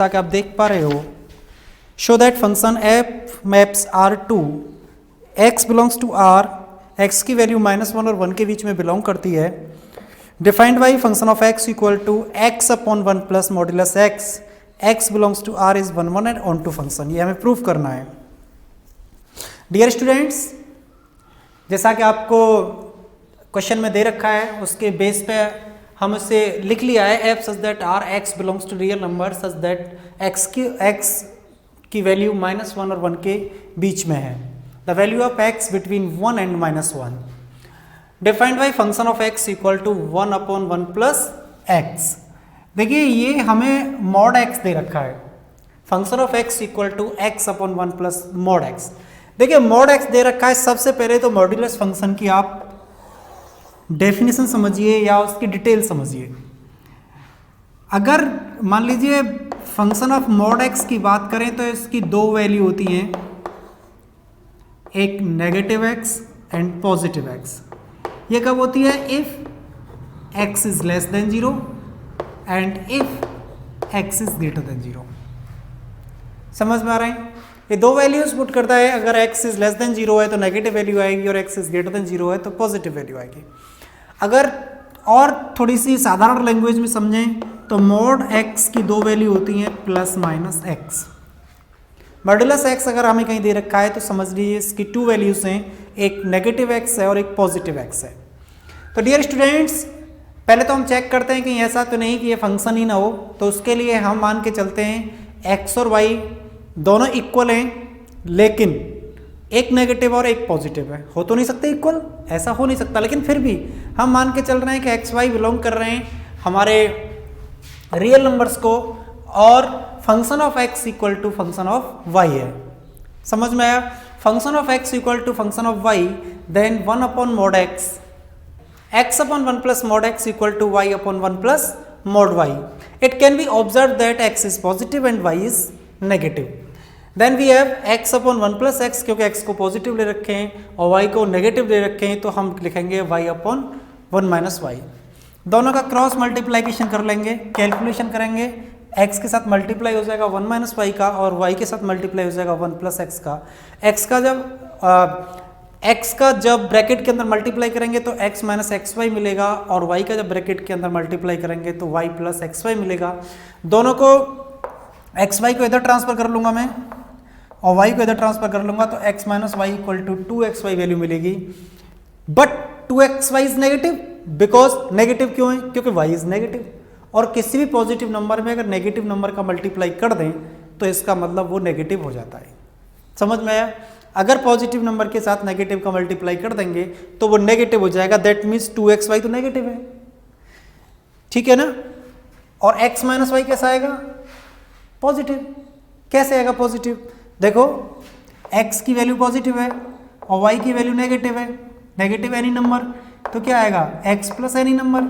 ताकि आप देख पा रहे हो, show that function f maps r to x belongs to r, x की वैल्यू -1 और 1 के बीच में बिलोंग करती है। Defined by function of x equal to x upon 1 plus modulus x, x belongs to r is 1 1 and onto function. ये हमें proof करना है। डियर स्टूडेंट्स, जैसा कि आपको क्वेश्चन में दे रखा है उसके बेस पे हम इसे लिख लिया है, f such that r x belongs to real number such that x की वैल्यू -1 और 1 के बीच में है। The value of x between 1 and -1 defined by function of x equal to 1 upon 1 plus x. देखिए ये हमें मॉड एक्स दे रखा है, function of x equal to x upon 1 plus mod x. देखिए मॉड एक्स दे रखा है, सबसे पहले तो मॉड्यूलस फंक्शन की आप डेफिनेशन समझिए या उसकी डिटेल समझिए। अगर मान लीजिए फंक्शन ऑफ मॉड एक्स की बात करें तो इसकी दो वैल्यू होती हैं, एक negative x and positive x. ये कब होती है? If x is less than 0 and if x is greater then 0। समझ में आ रहा है? ये दो वैल्यूज पुट करता है, अगर एक्स इज लेस देन 0 है तो नेगेटिव वैल्यू आएगी और एक्स इज ग्रेटर देन 0 है तो पॉजिटिव वैल्यू आएगी। अगर और थोड़ी सी साधारण लैंग्वेज में समझें तो मॉड एक्स की दो वैल्यू होती हैं plus minus x. Modulus x अगर हमें कहीं दे रखा है तो समझ लीजिए इसकी टू वैल्यूज हैं, एक नेगेटिव एक्स है और एक पॉजिटिव एक्स है। तो डियर स्टूडेंट्स, पहले तो हम चेक करते हैं कि ऐसा तो नहीं कि ये फंक्शन ही ना हो, तो उसके लिए हम मान के चलते हैं एक्स और वाई दोनों इक्वल हैं, लेकिन एक नेगेटिव और एक पॉजिटिव है। हो तो नहीं सकते इक्वल, ऐसा हो नहीं सकता, लेकिन फिर भी हम मान के चल रहे हैं कि एक्स वाई बिलोंग कर रहे हैं हमारे रियल नंबर्स को, और function of x equal to function of y है। समझ में आया? Function of x equal to function of y, then 1 upon mod x, x upon 1 plus mod x equal to y upon 1 plus mod y. It can be observe that x is positive and y is negative. Then we have x upon 1 plus x, क्योंकि x को positive ले रखे हैं और y को negative ले रखे हैं, तो हम लिखेंगे y अपॉन 1 माइनस वाई। दोनों का क्रॉस मल्टीप्लाइकेशन कर लेंगे, कैलकुलेशन करेंगे, x के साथ मल्टीप्लाई हो जाएगा 1 माइनस वाई का और y के साथ मल्टीप्लाई हो जाएगा 1 प्लस एक्स का। x का जब ब्रैकेट के अंदर मल्टीप्लाई करेंगे तो x माइनस एक्स वाई मिलेगा, और y का जब ब्रैकेट के अंदर मल्टीप्लाई करेंगे तो y प्लस एक्स वाई मिलेगा। दोनों को एक्स वाई को इधर ट्रांसफर कर लूंगा मैं और y को इधर ट्रांसफर कर लूंगा, तो x minus Y equal to 2xy value मिलेगी। But 2xy is negative, because negative क्यों है? क्योंकि y इज नेगेटिव, और किसी भी पॉजिटिव नंबर में अगर नेगेटिव नंबर का मल्टीप्लाई कर दें तो इसका मतलब वो नेगेटिव हो जाता है। समझ में आया? अगर पॉजिटिव नंबर के साथ नेगेटिव का मल्टीप्लाई कर देंगे तो वो नेगेटिव हो जाएगा, दैट मीन्स 2xy तो नेगेटिव है, ठीक है ना? और x माइनस वाई कैसा आएगा? पॉजिटिव। कैसे आएगा पॉजिटिव? देखो x की वैल्यू पॉजिटिव है और y की वैल्यू नेगेटिव है, नेगेटिव एनी नंबर, तो क्या आएगा? x प्लस एनी नंबर,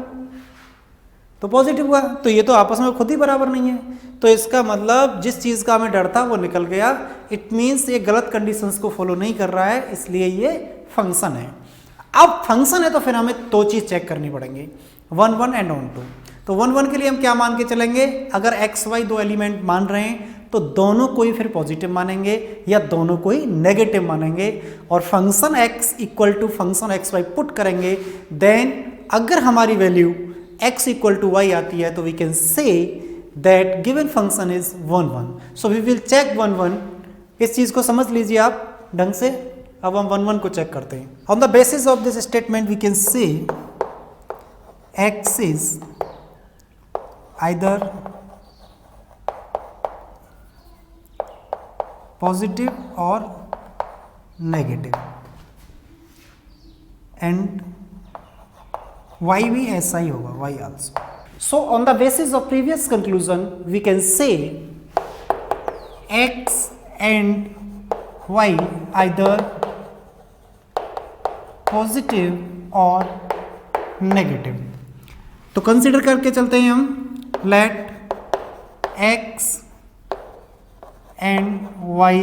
तो पॉजिटिव हुआ। तो ये तो आपस में खुद ही बराबर नहीं है, तो इसका मतलब जिस चीज़ का हमें डर था वो निकल गया। इट मीन्स ये गलत कंडीशंस को फॉलो नहीं कर रहा है, इसलिए ये फंक्शन है। अब फंक्शन है तो फिर हमें दो चीज़ चेक करनी पड़ेंगी, 1 1 एंड ऑन टू। तो 1 1 के लिए हम क्या मान के चलेंगे? अगर एक्स वाई दो एलिमेंट मान रहे हैं तो दोनों को ही फिर पॉजिटिव मानेंगे या दोनों को ही नेगेटिव मानेंगे, और function x equal to function x y put करेंगे। देन अगर हमारी value x equal to y आती है तो we can say that given function is 1 1। So we will check 1 1। इस चीज़ को समझ लीजिए आप ढंग से। अब हम 1 1 को चेक करते हैं। On the basis of this statement we can say x is either positive or negative and y भी ऐसा ही होगा, y also. So on the basis of previous conclusion we can say x and y either positive or negative. तो consider करके चलते हैं हम, let x and y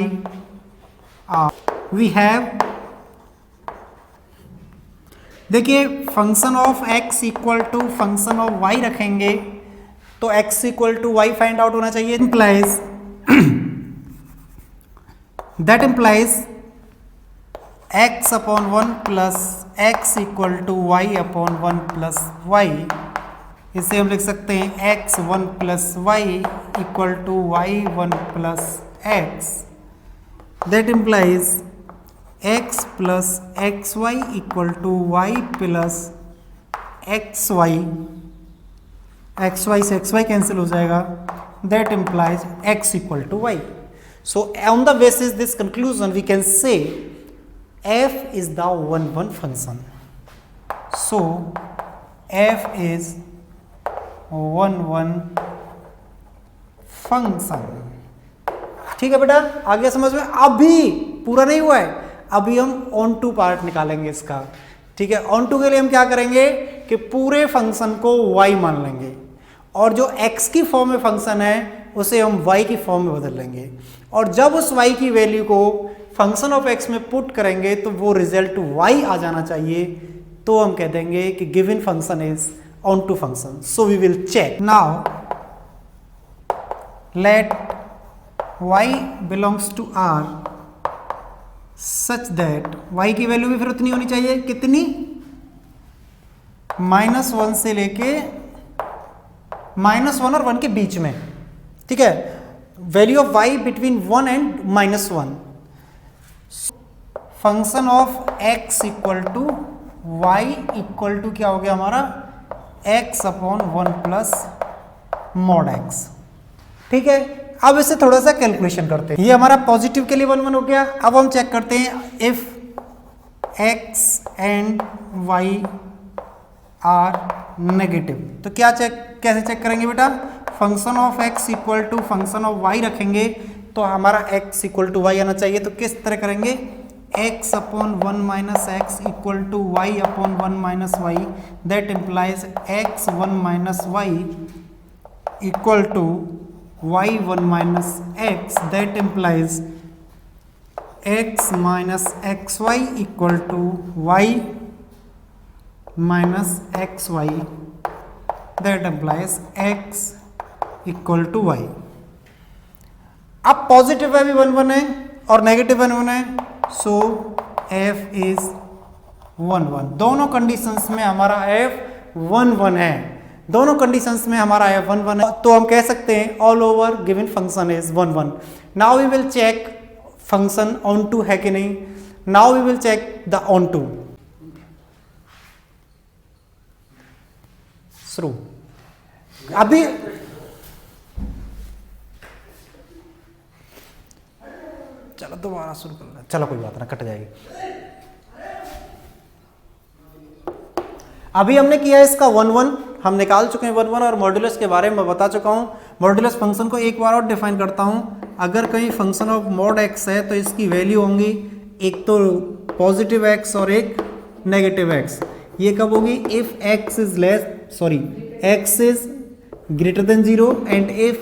are, we have, देखिए function of x equal to function of y रखेंगे तो x equal to y find out होना चाहिए। Implies that implies x upon 1 plus x equal to y upon 1 plus y. इसे हम लिख सकते हैं x1 plus y equal to y1 plus x. That implies x plus x y equal to y plus x y. X y से x y cancel हो जाएगा। That implies x equal to y. So on the basis this conclusion we can say f is the one function. So f is one function. ठीक है बेटा, आ गया समझ में? अभी पूरा नहीं हुआ है, अभी हम ऑन टू पार्ट निकालेंगे इसका। ठीक है, ऑन टू के लिए हम क्या करेंगे कि पूरे फंक्शन को y मान लेंगे और जो x की फॉर्म में फंक्शन है उसे हम y की फॉर्म में बदल लेंगे, और जब उस y की वैल्यू को फंक्शन ऑफ x में पुट करेंगे तो वो रिजल्ट y आ जाना चाहिए। तो हम कह देंगे कि given function is onto function. So we will check now let y belongs to r such that y की वैल्यू भी फिर उतनी होनी चाहिए, कितनी? -1 से लेके -1 और 1 के बीच में। ठीक है, value of y between 1 and -1। Function of x equal to y equal to क्या हो गया हमारा? x upon 1 plus mod x। ठीक है, अब इसे थोड़ा सा कैलकुलेशन करते हैं। ये हमारा पॉजिटिव के लिए 1 हो गया। अब हम चेक करते हैं if x and y are negative, तो क्या कैसे चेक करेंगे बेटा? Function of x equal to function of y रखेंगे तो हमारा x इक्वल टू y आना चाहिए। तो किस तरह करेंगे? x upon 1 minus x equal to y upon 1 minus y. That implies x 1 minus Y equal to y 1 minus x. That implies x minus x y equal to y minus x y. That implies x equal to y। अब positive है भी 1 है और negative 1 है, सो f is 1 दोनों conditions में हमारा f 1 है। दोनों कंडीशंस में हमारा f 1 है, तो हम कह सकते हैं all over given function is 1 now we will check function onto है कि नहीं। Now we will check the onto. शुरू अभी चलो दोबारा शुरू करना, चलो कोई बात ना, कट जाएगी। अभी हमने किया है इसका 1 हम निकाल चुके हैं 1 और मॉड्यूलस के बारे में मैं बता चुका हूँ। मॉड्यूलस फंक्शन को एक बार और डिफाइन करता हूँ। अगर कहीं फंक्शन ऑफ मॉड x है तो इसकी वैल्यू होंगी एक तो पॉजिटिव x और एक नेगेटिव x। ये कब होगी? If x is x is greater then 0 and if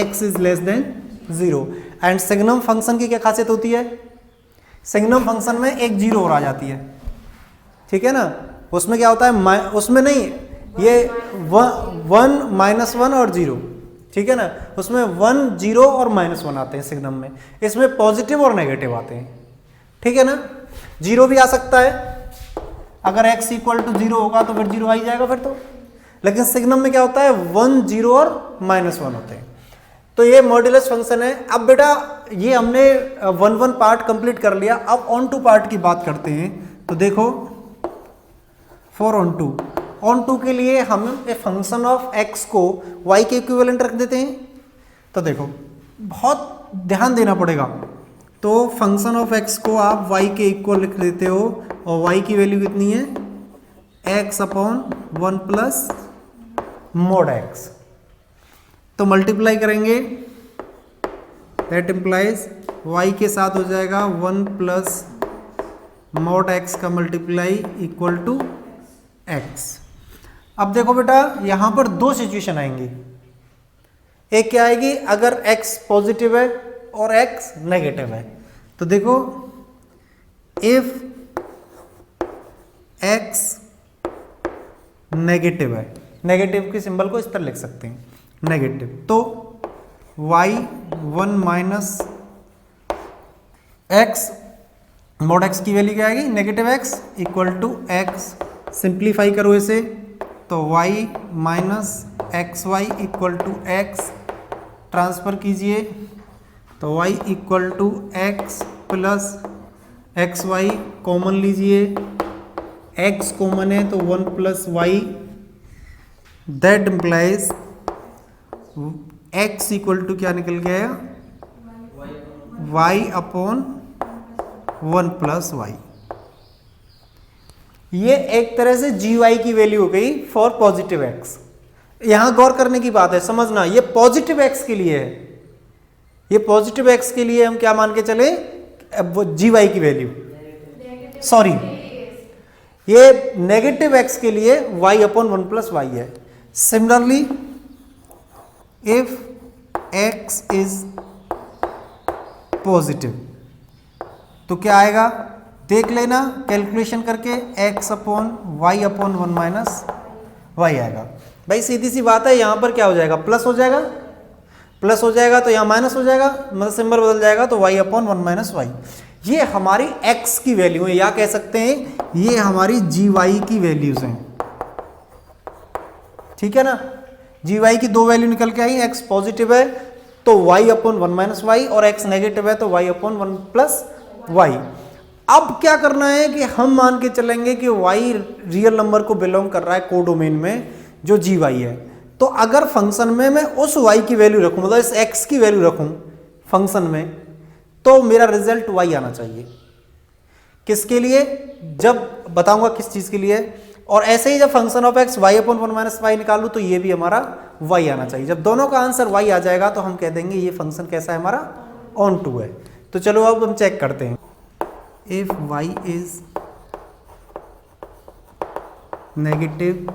x is less than 0। And signum function की क्या खासियत होती है? सिग्नम फंक्शन में एक 0 और आ जाती है। ठीक है ना, उसमें क्या होता है? उसमें नहीं, ये 1 -1 और 0। ठीक है ना, उसमें 1 0 और -1 आते हैं सिग्नम में। इसमें पॉजिटिव और नेगेटिव आते हैं। ठीक है ना, 0 भी आ सकता है, अगर x इक्वल टू 0 होगा तो फिर 0 आ ही जाएगा फिर तो। लेकिन सिग्नम में क्या होता है? 1 0 और -1 होते हैं। तो ये मॉड्यूलस फंक्शन है। अब बेटा ये हमने 1 पार्ट कंप्लीट कर लिया। अब ऑन टू पार्ट की बात करते हैं। तो देखो फॉर ऑन टू के लिए हम ए फंक्शन ऑफ x को y के इक्विवेलेंट रख देते हैं। तो देखो बहुत ध्यान देना पड़ेगा। तो फंक्शन ऑफ x को आप y के इक्वल लिख देते हो और y की वैल्यू कितनी है? x upon 1 plus mode x। तो मल्टीप्लाई करेंगे, दैट इम्प्लाइज y के साथ हो जाएगा 1 प्लस मोड x का मल्टीप्लाई इक्वल टू x। अब देखो बेटा यहां पर दो सिचुएशन आएंगी। एक क्या आएगी? अगर x पॉजिटिव है और x नेगेटिव है। तो देखो इफ x नेगेटिव है नेगेटिव के सिंबल को इस तरह लिख सकते हैं, नेगेटिव। तो y1 minus x, mod x की वैल्यू क्या आएगी, negative x equal to x. Simplify करो इसे तो y minus x y equal to x, transfer कीजिए तो y equal to x plus x y, common लीजिए, x कॉमन है तो 1 plus y, that implies x equal to क्या निकल गया, y अपॉन 1 प्लस वाई। ये एक तरह से gy की वैल्यू हो गई फॉर पॉजिटिव x। यहां गौर करने की बात है, समझना, ये पॉजिटिव x के लिए है, ये पॉजिटिव x के लिए हम क्या मान के चले, वो gy की वैल्यू, सॉरी ये नेगेटिव x के लिए y अपॉन 1 प्लस वाई है। Similarly if x is positive तो क्या आएगा, देख लेना कैलकुलेशन करके, x upon y upon 1 minus y आएगा। भाई सीधी सी बात है, यहां पर क्या हो जाएगा, प्लस हो जाएगा, प्लस हो जाएगा तो यहां माइनस हो जाएगा, मतलब सिंबल बदल जाएगा तो y अपॉन 1 माइनस वाई। ये हमारी x की वैल्यू है, या कह सकते हैं ये हमारी gy की वैल्यूज हैं, ठीक है ना। gy की दो वैल्यू निकल के आई, x पॉजिटिव है तो y अपॉन 1 माइनस वाई, और x नेगेटिव है तो y अपॉन 1 प्लस वाई। अब क्या करना है कि हम मान के चलेंगे कि y रियल नंबर को बिलोंग कर रहा है कोडोमेन में जो gy है। तो अगर फंक्शन में मैं उस y की वैल्यू रखूं, मतलब इस x की वैल्यू रखूं फंक्शन में, तो मेरा रिजल्ट y आना चाहिए। किसके लिए, जब बताऊंगा किस चीज के लिए। और ऐसे ही जब function of x y upon 1 minus y निकालूं तो ये भी हमारा y आना चाहिए। जब दोनों का आंसर y आ जाएगा तो हम कह देंगे ये फंक्शन कैसा है, हमारा ऑन टू है। तो चलो अब हम चेक करते हैं। इफ y इज नेगेटिव,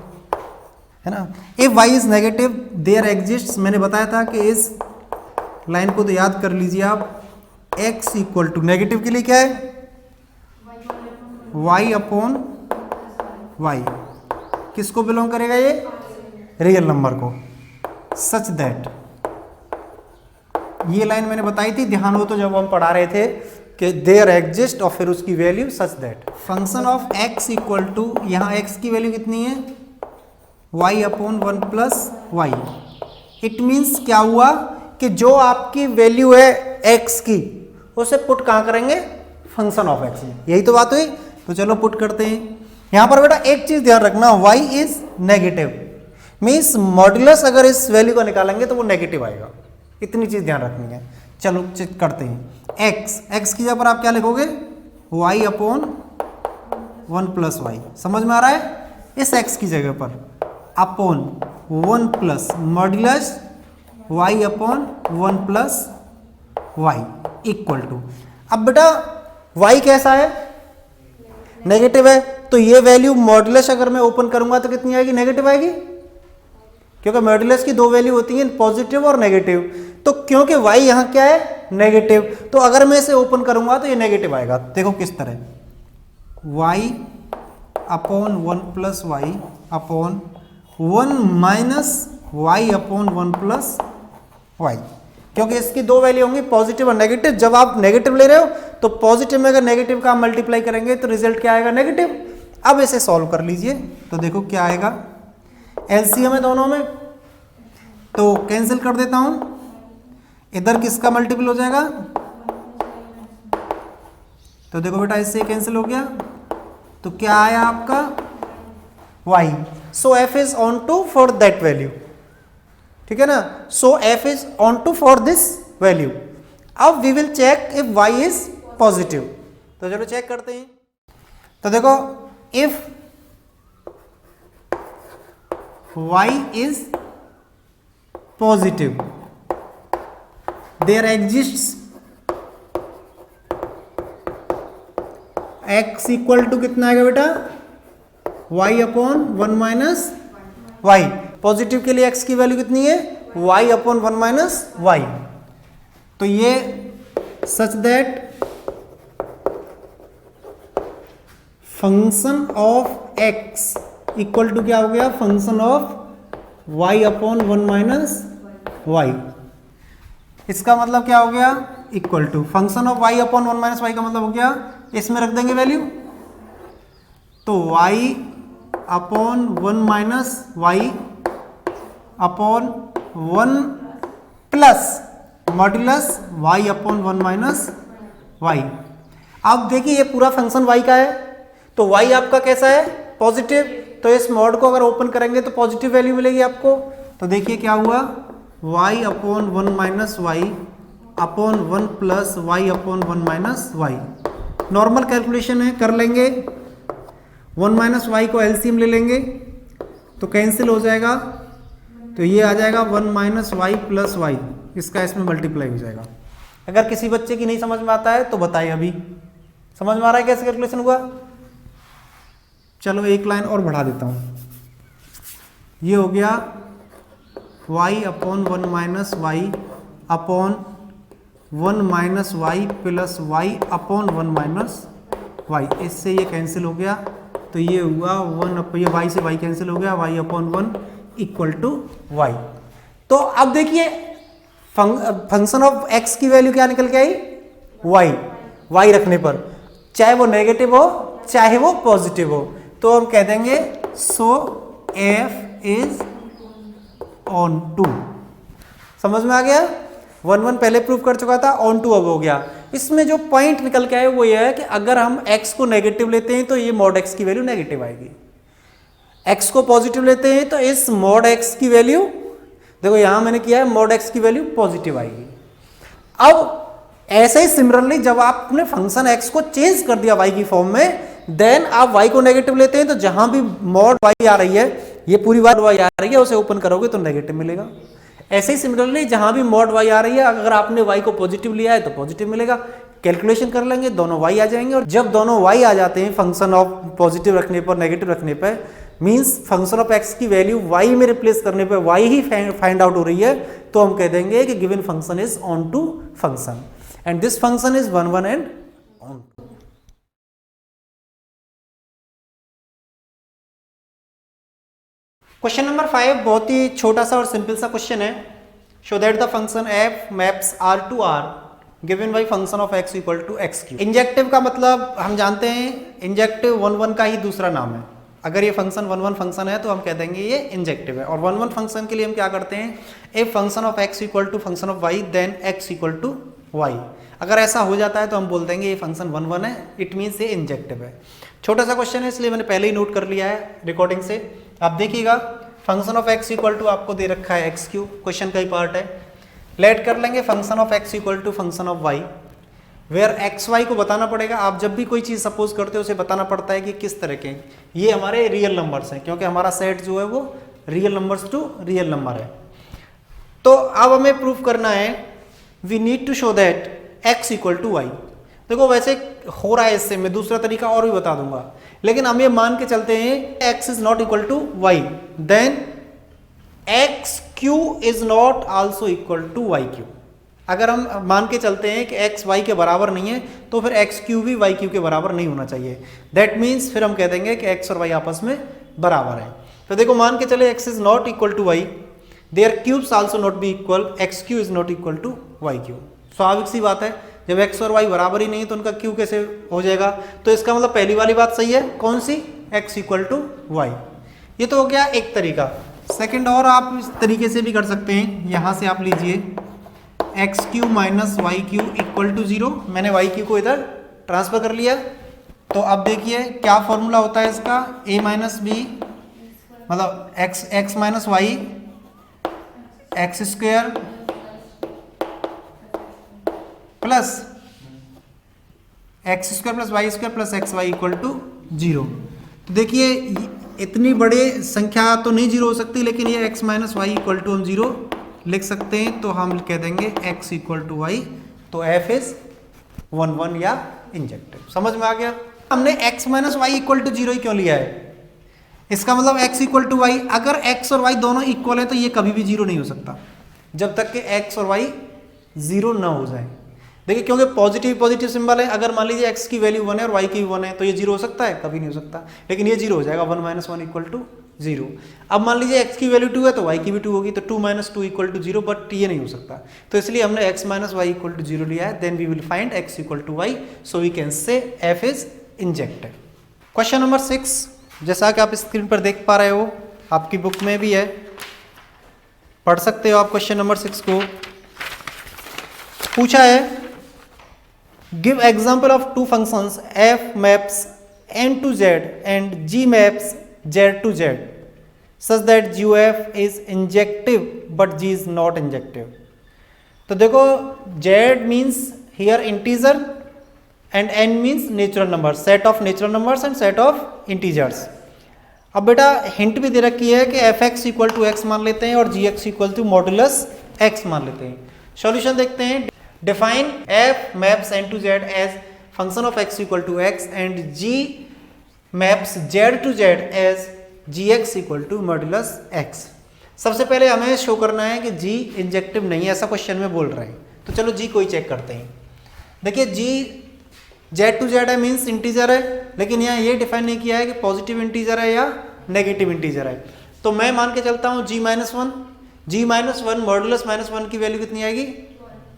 है ना, if y is negative there exist, मैंने बताया था कि इस लाइन को तो याद कर लीजिए आप, x इक्वल टू नेगेटिव के लिए क्या है, y अपॉन वाई। किसको बिलोंग करेगा, ये रियल नंबर को। सच दैट, ये लाइन मैंने बताई थी, ध्यान हो तो, जब हम पढ़ा रहे थे कि देयर एग्जिस्ट और फिर उसकी value such that function of x equal to, यहाँ x की वैल्यू कितनी है, y upon 1 plus y. It means क्या हुआ कि जो आपकी वैल्यू है x की, उसे पुट कहाँ करेंगे, फंक्शन ऑफ x में। यही तो बात हुई। तो चलो पुट करते हैं। यहां पर बेटा एक चीज ध्यान रखना, y is negative means modulus अगर इस वैल्यू को निकालेंगे तो वो नेगेटिव आएगा, इतनी चीज ध्यान रखनी है। चलो चेक करते हैं। x की जगह पर आप क्या लिखोगे, y अपॉन 1 प्लस वाई। समझ में आ रहा है, इस x की जगह पर upon 1 plus modulus y upon 1 plus y equal to. अब बेटा y कैसा है, नेगेटिव है, तो ये वैल्यू मॉड्यूलस अगर मैं ओपन करूंगा तो कितनी आएगी, नेगेटिव आएगी, क्योंकि मॉड्यूलस की दो वैल्यू होती हैं, पॉजिटिव और नेगेटिव। तो क्योंकि y यहां क्या है, नेगेटिव, तो अगर मैं इसे ओपन करूंगा तो ये नेगेटिव आएगा। देखो किस तरह, y upon 1 plus y upon 1 minus y upon 1 plus y, क्योंकि इसकी दो वैल्यू होंगी पॉजिटिव और नेगेटिव। जब आप नेगेटिव ले रहे हो तो पॉजिटिव में अगर नेगेटिव का मल्टीप्लाई करेंगे तो रिजल्ट क्या आएगा, नेगेटिव। अब इसे सॉल्व कर लीजिए तो देखो क्या आएगा, एलसीएम है दोनों में, तो कैंसिल कर देता हूं। इधर किसका मल्टीपल हो जाएगा, तो देखो बेटा इससे कैंसिल हो गया, तो क्या आया आपका y। So f is onto for that value, ठीक है ना। So f is onto for this value. अब we will check if y is positive. तो चलो चेक करते हैं। तो देखो if y is positive there exists x equal to कितना आएगा बेटा, y upon 1 minus Y. Positive के लिए x की वैल्यू कितनी है, y अपॉन 1 माइनस वाई। तो ये such that function of x equal to क्या हो गया, function of y upon 1 minus y. इसका मतलब क्या हो गया, equal to function of y upon 1 minus y का मतलब हो गया, इसमें रख देंगे वैल्यू, तो y upon 1 minus y upon 1 plus modulus y upon 1 minus y. अब देखिए ये पूरा फंक्शन y का है, तो y आपका कैसा है, पॉजिटिव, तो इस मॉड को अगर ओपन करेंगे तो पॉजिटिव वैल्यू मिलेगी आपको। तो देखिए क्या हुआ, y upon 1 minus y upon 1 plus y upon 1 minus y. Normal calculation है, कर लेंगे। 1 माइनस वाई को एलसीएम ले लेंगे तो कैंसिल हो जाएगा, तो ये आ जाएगा 1 माइनस वाई प्लस वाई, इसका इसमें मल्टीप्लाई हो जाएगा। अगर किसी बच्चे की नहीं समझ में आता है तो बताइए, अभी समझ में आ रहा है कैसे कैलकुलेशन हुआ। चलो एक लाइन और बढ़ा देता हूँ, ये हो गया y upon 1 minus y upon 1 minus y plus y upon 1 minus y, इससे ये कैंसिल हो गया, तो ये हुआ 1, ये y से y कैंसिल हो गया, y upon 1 equal to y. तो अब देखिए फंक्शन ऑफ x की वैल्यू क्या निकल के आई, y रखने पर, चाहे वो नेगेटिव हो चाहे वो पॉजिटिव हो, तो हम कह देंगे सो f इज ऑन टू। समझ में आ गया, 1 पहले प्रूव कर चुका था, ऑन टू अब हो गया। इसमें जो पॉइंट निकल के आए वो ये है कि अगर हम x को नेगेटिव लेते हैं तो ये मॉड x की वैल्यू नेगेटिव आएगी, x को पॉजिटिव लेते हैं तो इस मॉड x की वैल्यू, देखो यहां मैंने किया है, मॉड x की वैल्यू पॉजिटिव आएगी। अब ऐसे ही सिमिलरली जब आपने फंक्शन x को चेंज कर दिया y की फॉर्म में, देन आप y को नेगेटिव लेते हैं तो जहां भी मॉड y आ रही है, ये पूरी बात y आ रही है, उसे ओपन करोगे तो नेगेटिव मिलेगा। ऐसे ही सिमिलरली जहां भी मॉड y आ रही है, अगर आपने y को पॉजिटिव लिया है तो पॉजिटिव मिलेगा। कैलकुलेशन कर लेंगे, दोनों y आ जाएंगे, और जब दोनों y आ जाते हैं फंक्शन ऑफ पॉजिटिव रखने पर नेगेटिव रखने पर, मींस फंक्शन ऑफ x की वैल्यू y में रिप्लेस करने पर y ही फाइंड आउट हो रही है, तो हम कह देंगे कि given function is onto function and this function is 1 1 and onto. Question number 5 बहुत ही छोटा सा और सिंपल सा क्वेश्चन है। Show that the function f maps r to r given by function of x equal to x cube. Injective का मतलब हम जानते हैं, इंजेक्टिव 1 1 का ही दूसरा नाम है। अगर ये फंक्शन 1 1 फंक्शन है तो हम कह देंगे ये इंजेक्टिव है, और 1 1 फंक्शन के लिए हम क्या करते हैं, if function of x equal to function of y then x equal to y। अगर ऐसा हो जाता है तो हम बोल देंगे ये फंक्शन 1 1 है, इट मीन्स ये इंजेक्टिव है। छोटा सा क्वेश्चन है इसलिए मैंने पहले ही नोट कर लिया है रिकॉर्डिंग से। आप देखिएगा, function of x equal to आपको दे रखा है एक्स क्यू, क्वेश्चन का ही पार्ट है। लेट कर लेंगे function of x equal to function of y, where x y को बताना पड़ेगा। आप जब भी कोई चीज़ सपोज करते हो उसे बताना पड़ता है कि किस तरह के, ये हमारे रियल नंबर्स हैं, क्योंकि हमारा सेट जो है वो real numbers to real number है। तो अब हमें प्रूफ करना है, we need to show that x equal to y. देखो वैसे हो रहा है इससे, मैं दूसरा तरीका और भी बता दूंगा, लेकिन हम ये मान के चलते हैं x is not equal to y, then x cube is not also equal to y cube. अगर हम मान के चलते हैं कि x y के बराबर नहीं है तो फिर एक्स क्यू भी वाई क्यू के बराबर नहीं होना चाहिए। दैट मीन्स फिर हम कह देंगे कि x और y आपस में बराबर है। तो देखो मान के चले x is not equal to y, their cubes also not be equal, x cube is not equal to y cube. स्वाभाविक सी बात है, जब x और y बराबर ही नहीं है तो उनका क्यू कैसे हो जाएगा। तो इसका मतलब पहली वाली बात सही है, कौन सी, x इक्वल टू वाई। ये तो हो गया एक तरीका। सेकेंड और आप इस तरीके से भी कर सकते हैं, यहाँ से आप लीजिए x cube minus y cube equal to 0। मैंने वाई क्यू को इधर ट्रांसफर कर लिया। तो अब देखिए क्या फॉर्मूला होता है इसका, a माइनस बी मतलब x minus y x square plus x square plus y square plus x y equal to 0। तो देखिए इतनी बड़ी संख्या तो नहीं 0 हो सकती, लेकिन ये x minus Y equal to हम 0 लिख सकते हैं। तो हम कह देंगे x इक्वल टू वाई, तो f इज 1 1 या इंजेक्टिव। समझ में आ गया। हमने x minus Y equal to 0 ही क्यों लिया है, इसका मतलब x इक्वल टू वाई, अगर x और y दोनों इक्वल है तो ये कभी भी 0 नहीं हो सकता जब तक कि x और y 0 ना हो जाए। देखिए क्योंकि पॉजिटिव सिंबल है, अगर मान लीजिए x की वैल्यू 1 है और y की भी 1 है तो ये 0 हो सकता है, कभी नहीं हो सकता। लेकिन ये 0 हो जाएगा, 1 माइनस 1 इक्वल टू 0। अब मान लीजिए x की वैल्यू 2 है तो y की भी 2 होगी, तो 2 माइनस 2 इक्वल टू 0, बट ये नहीं हो सकता, तो इसलिए हमने x minus Y equal to 0 लिया है। Then we will find x equal to y, so we can say f is injective. Question number 6, जैसा कि आप स्क्रीन पर देख पा रहे हो, आपकी बुक में भी है, पढ़ सकते हो आप क्वेश्चन नंबर 6 को। पूछा है give example of two functions f maps n to z and g maps z to z such that GOF is injective but G is not injective। तो देखो z means here integer and n means natural number, set of natural numbers and set of integers। अब बेटा hint भी दे रखी है कि F X equal to X मान लेते हैं और G X equal to modulus X मान लेते हैं। सॉल्यूशन देखते हैं। Define F maps N to Z as function of x equal to X and G maps Z to Z as G X equal to modulus X. सबसे पहले हमें show करना है कि जी इंजेक्टिव नहीं है, ऐसा क्वेश्चन में बोल रहे हैं, तो चलो जी को ही चेक करते हैं। देखिए जी जेड टू जेड है मीन्स इंटीजर है, लेकिन यहाँ ये डिफाइन नहीं किया है कि पॉजिटिव इंटीजर है या नेगेटिव इंटीजर है। तो मैं मान के चलता हूँ G minus one modulus minus one की वैल्यू कितनी आएगी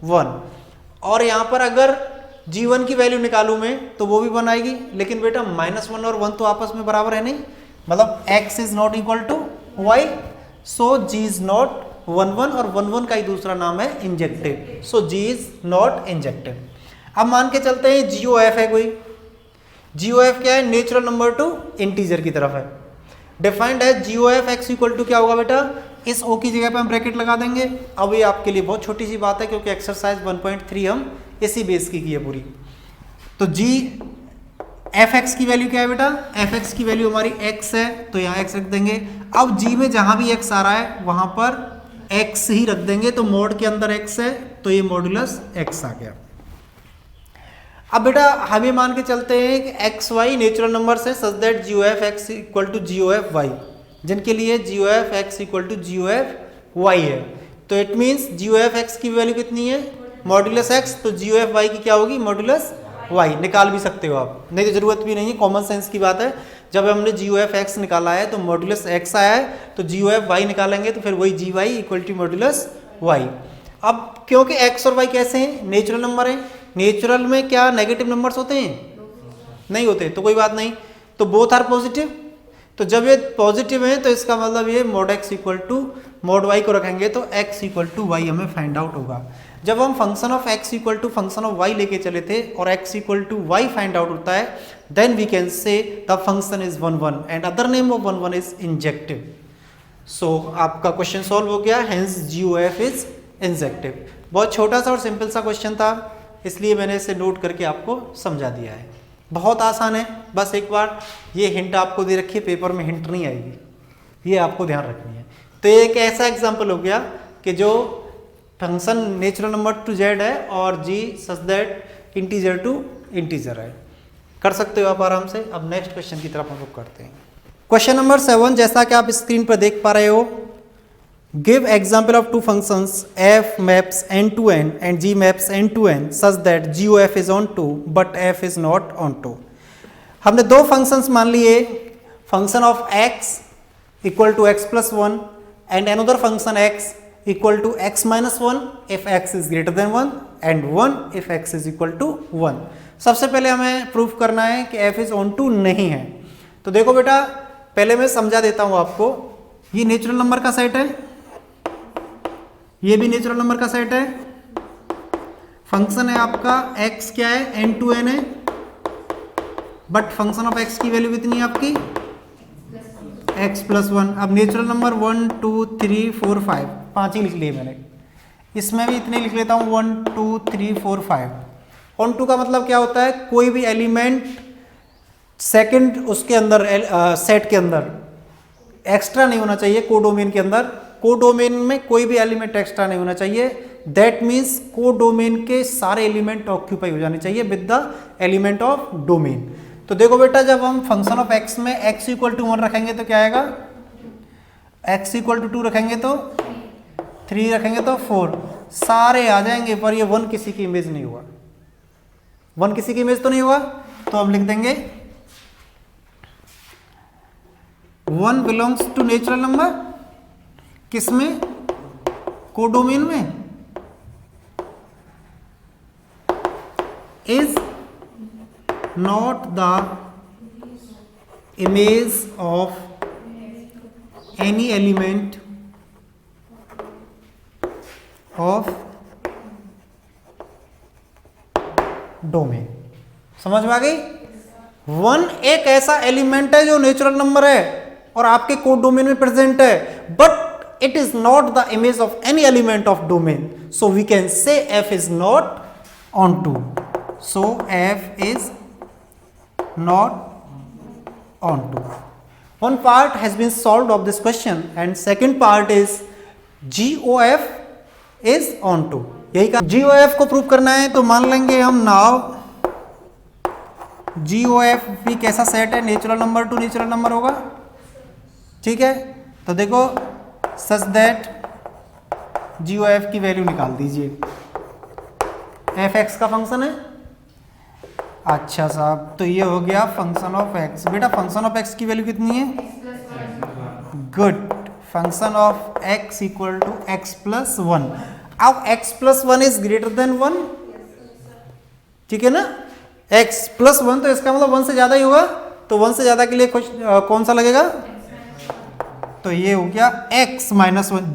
1, और यहाँ पर अगर g1 की वैल्यू निकालूं मैं तो वो भी 1 आएगी, लेकिन बेटा -1 और 1 तो आपस में बराबर है नहीं, मतलब x is not equal to y, सो g इज नॉट 1 1 और 1 1 का ही दूसरा नाम है injective, so g is not injective. अब मान के चलते हैं GOF है कोई, GOF क्या है, नेचुरल नंबर टू इंटीजर की तरफ है। डिफाइंड है GOF x इक्वल टू क्या होगा बेटा, इस O की जगह पे हम ब्रैकेट लगा देंगे। अब ये आपके लिए बहुत छोटी सी बात है क्योंकि एक्सरसाइज 1.3 हम इसी बेस की है पूरी। तो जी एफ एक्स की वैल्यू क्या है बेटा, एफ एक्स की वैल्यू हमारी x है, तो यहाँ x रख देंगे। अब g में जहां भी x आ रहा है वहां पर x ही रख देंगे, तो मोड के अंदर x है तो ये मॉडुलस x आ गया। अब बेटा हम ये मान के चलते हैं कि एक्स वाई नेचुरल नंबर से such that GOF x equal to GOF y, जिनके लिए GOF x equal to GOF y है, तो इट मीन्स GOF x की वैल्यू कितनी है मॉडुलस x, तो GOF y की क्या होगी मॉडुलस y। निकाल भी सकते हो आप, नहीं तो जरूरत भी नहीं है, कॉमन सेंस की बात है। जब हमने GOF x निकाला है तो मॉडुलस x आया है, तो GOF y निकालेंगे तो फिर वही GY equal to modulus y। अब क्योंकि x और y कैसे हैं, नेचुरल नंबर है, नेचुरल में क्या नेगेटिव नंबर्स होते हैं, नहीं होते, तो कोई बात नहीं, तो बोथ आर पॉजिटिव। तो जब ये पॉजिटिव है तो इसका मतलब ये mod x equal to mod y को रखेंगे तो x इक्वल टू y हमें फाइंड आउट होगा। जब हम function of x equal to function of y लेके चले थे और x equal to y find out होता है, then we can say the function is 1 1 and other name of 1 1 is injective. So आपका क्वेश्चन सॉल्व हो गया, हेंस GOF इज इंजेक्टिव। बहुत छोटा सा और सिंपल सा क्वेश्चन था, इसलिए मैंने इसे नोट करके आपको समझा दिया है। बहुत आसान है, बस एक बार ये हिंट आपको दे रखी है, पेपर में हिंट नहीं आएगी, ये आपको ध्यान रखनी है। तो ये एक ऐसा एग्जाम्पल हो गया कि जो function natural number to Z है और G such that integer to integer है। कर सकते हो आप आराम से। अब नेक्स्ट क्वेश्चन की तरफ हम लोग करते हैं। क्वेश्चन नंबर 7, जैसा कि आप स्क्रीन पर देख पा रहे हो, give example of two functions f maps n to n and g maps n to n such that GOF is on 2 but f is not on 2। हमने दो फंक्शंस मान लिए, function of x equal to x plus 1 and another function x equal to x minus 1 if x is greater than 1 and 1 if x is equal to 1। सबसे पहले हमें proof करना है कि f is on 2 नहीं है। तो देखो बेटा, पहले मैं समझा देता हूं आपको, ये नेचुरल नंबर का सेट है, ये भी नेचुरल नंबर का सेट है, फंक्शन है आपका x क्या है n to n है, बट फंक्शन ऑफ x की वैल्यू कितनी है आपकी x प्लस 1। अब नेचुरल नंबर 1 2 3 4 5 5 ही लिख लिए मैंने, इसमें भी इतने लिख लेता हूँ 1 2 3 4 5। ऑन टू का मतलब क्या होता है, कोई भी एलिमेंट सेकंड उसके अंदर सेट के अंदर एक्स्ट्रा नहीं होना चाहिए, कोडोमेन के अंदर, कोडोमेन में कोई भी एलिमेंट एक्स्ट्रा नहीं होना चाहिए। दैट मीन्स कोडोमेन के सारे एलिमेंट ऑक्यूपाई हो जाने चाहिए with the element of domain. तो देखो बेटा, जब हम फंक्शन ऑफ x में x इक्वल टू 1 रखेंगे तो क्या आएगा, x इक्वल टू 2 रखेंगे तो 3 रखेंगे तो 4, सारे आ जाएंगे, पर ये 1 किसी की इमेज नहीं हुआ, 1 किसी की इमेज तो नहीं हुआ, तो हम लिख देंगे 1 बिलोंग्स टू नेचुरल नंबर, किसमें? कोडोमेन में। Is not the image of any element of domain. समझ में आ गई? 1 एक ऐसा एलिमेंट है जो नेचुरल नंबर है और आपके कोड डोमेन में प्रेजेंट है, but it is not the image of any element of domain, so we can say f is not onto. सो f is not on to. One part has been solved of this question and second part is GOF is on to. यही का GOF को prove करना है तो मान लेंगे हम नाउ GOF भी कैसा सेट है? Natural number to natural number होगा, ठीक है। तो देखो सच दैट GOF की वैल्यू निकाल दीजिए। fx का फंक्शन है, अच्छा साहब, तो ये हो गया फंक्शन ऑफ x। बेटा फंक्शन ऑफ x की वैल्यू कितनी है? Good, function of x equal to x plus 1। अब x plus 1 is greater than 1, ठीक है ना? x प्लस 1 तो इसका मतलब 1 से ज्यादा ही होगा, तो 1 से ज्यादा के लिए कौन सा लगेगा? तो ये हो गया x माइनस 1,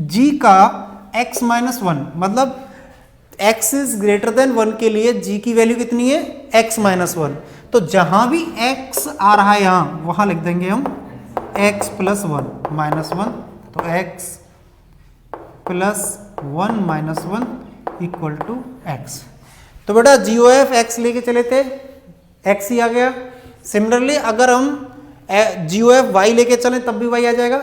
g का x माइनस 1, मतलब x इज ग्रेटर देन 1 के लिए g की वैल्यू कितनी है? x minus 1। तो जहां भी x आ रहा है यहां वहां लिख देंगे हम x प्लस 1 माइनस 1, तो x plus 1 minus 1 equal to x। तो बेटा GOF x लेके चले थे, x ही आ गया। सिमिलरली अगर हम GOF y लेके चले तब भी y आ जाएगा,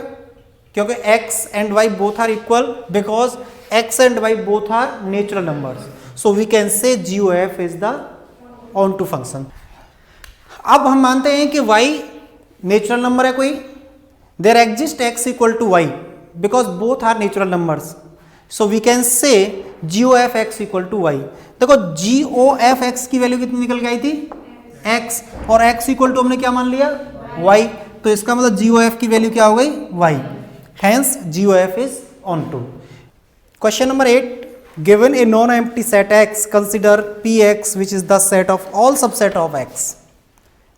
क्योंकि x and y both are equal because x and y both are natural numbers, so we can say GOF is the onto function। अब हम मानते हैं कि y नेचुरल नंबर है कोई, there exist x equal to y because both are natural numbers, so we can say GOF x equal to y। देखो GOF x की value कितनी निकल के आई थी? x, और x इक्वल टू हमने क्या मान लिया? y, तो इसका मतलब GOF की वैल्यू क्या हो गई? y, hence GOF is onto. Question number 8, given a non-empty set X, consider Px which is the set of all subset of X.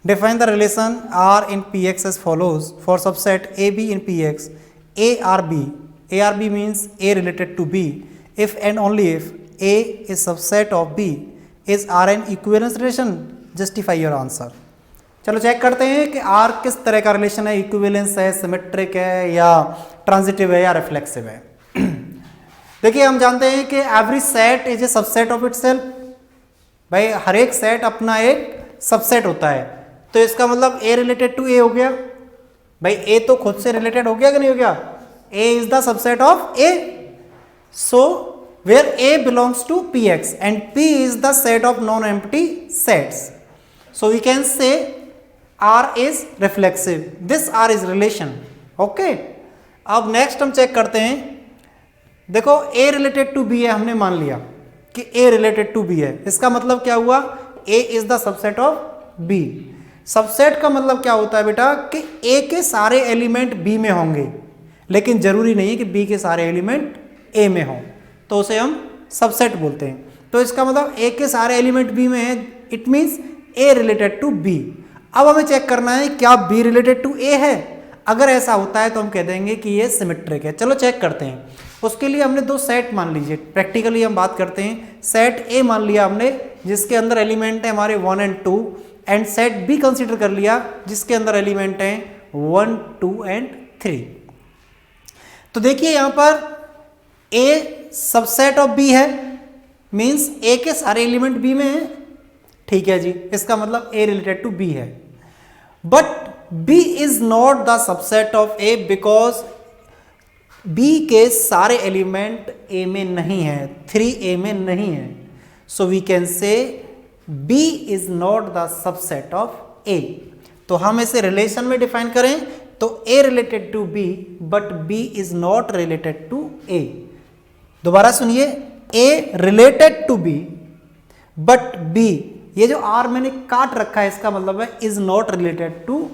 Define the relation R in Px as follows. For subset AB in Px, A R B. A R B means A related to B. If and only if A is subset of B, is R an equivalence relation? Justify your answer. चलो चेक करते हैं कि R किस तरह का relation है, equivalence है, सिमेट्रिक है, या ट्रांजिटिव है, या रिफ्लेक्सिव है। देखिए हम जानते हैं कि every set is a subset of itself. भाई हर एक सेट अपना एक सबसेट होता है, तो इसका मतलब A रिलेटेड टू A हो गया। भाई A तो खुद से रिलेटेड हो गया कि नहीं हो गया? A is the subset of A, so where A belongs to Px and P is the set of non empty sets, so we can say R is reflexive, this R is relation. Okay, अब next हम check करते हैं। देखो A related to B है, हमने मान लिया कि A रिलेटेड टू B है, इसका मतलब क्या हुआ? A is the subset of B। Subset का मतलब क्या होता है बेटा? कि A के सारे एलिमेंट B में होंगे, लेकिन जरूरी नहीं है कि B के सारे एलिमेंट A में हों, तो उसे हम सबसेट बोलते हैं। तो इसका मतलब A के सारे एलिमेंट B में है, it means A related to B। अब हमें चेक करना है क्या B रिलेटेड टू A है। अगर ऐसा होता है तो हम कह देंगे कि ये सिमेट्रिक है। चलो चेक करते हैं। उसके लिए हमने दो सेट मान लीजिए, प्रैक्टिकली हम बात करते हैं। सेट A मान लिया हमने जिसके अंदर एलिमेंट है हमारे 1 and 2, and set B consider कर लिया जिसके अंदर एलिमेंट हैं 1, 2 एंड 3। तो देखिए यहां पर A सबसेट ऑफ B है, मींस A के सारे एलिमेंट B में हैं, ठीक है जी, इसका मतलब A रिलेटेड टू B है। But B is not the subset of A because B के सारे एलिमेंट A में नहीं है, 3A में नहीं है, so we can say B is not the subset of A। तो हम इसे रिलेशन में डिफाइन करें तो A related to B but B is not related to A। दोबारा सुनिए, A related to B but B, ये जो R मैंने काट रखा है इसका मतलब है इज नॉट रिलेटेड टू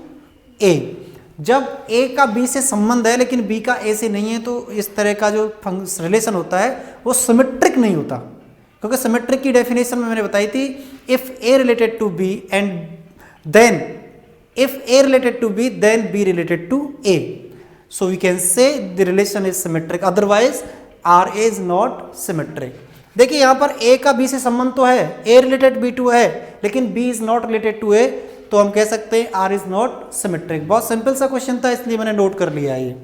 ए। जब ए का बी से संबंध है लेकिन बी का ए से नहीं है तो इस तरह का जो रिलेशन होता है वो सिमेट्रिक नहीं होता, क्योंकि सिमेट्रिक की डेफिनेशन में मैंने बताई थी, if A related to B and then if A related to B then B related to A, so we can say the relation is symmetric, otherwise R A is not symmetric. देखिए यहां पर ए का B से संबंध तो है, A related B to है, लेकिन B is not related to A, तो हम कह सकते हैं आर इज नॉट सिमेट्रिक। बहुत सिंपल सा क्वेश्चन था इसलिए मैंने नोट कर लिया है ये।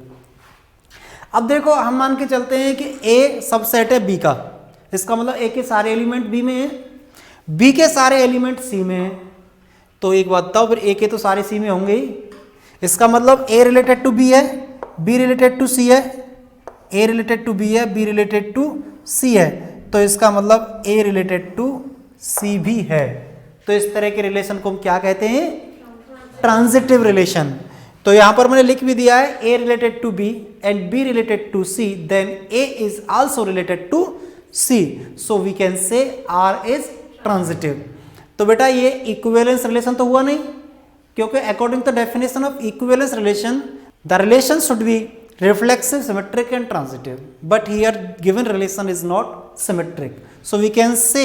अब देखो हम मान के चलते हैं कि ए सबसेट है बी का, इसका मतलब ए के सारे एलिमेंट बी में है, बी के सारे एलिमेंट सी में है, तो एक बात बताओ फिर ए के तो सारे सी में होंगे ही, इसका मतलब ए रिलेटेड टू बी है, बी रिलेटेड टू सी है, ए रिलेटेड टू बी है, बी रिलेटेड टू सी है, तो इसका मतलब ए रिलेटेड टू सी भी है। तो इस तरह के रिलेशन को हम क्या कहते हैं, ट्रांजिटिव रिलेशन। तो यहां पर मैंने लिख भी दिया है A related to B and B related to C, then A is also related to C, so we can say R is transitive. तो बेटा ये इक्विवेलेंस रिलेशन तो हुआ नहीं, क्योंकि according to the definition of equivalence relation the relation should be reflexive, symmetric and transitive, but here given relation is not symmetric, so we can say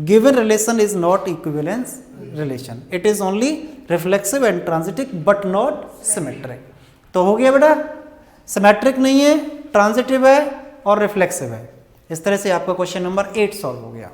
given relation is not equivalence relation, it is only reflexive and transitive but not symmetric। तो हो गया बेटा, symmetric नहीं है, transitive है और reflexive है। इस तरह से आपका क्वेश्चन नंबर 8 सॉल्व हो गया।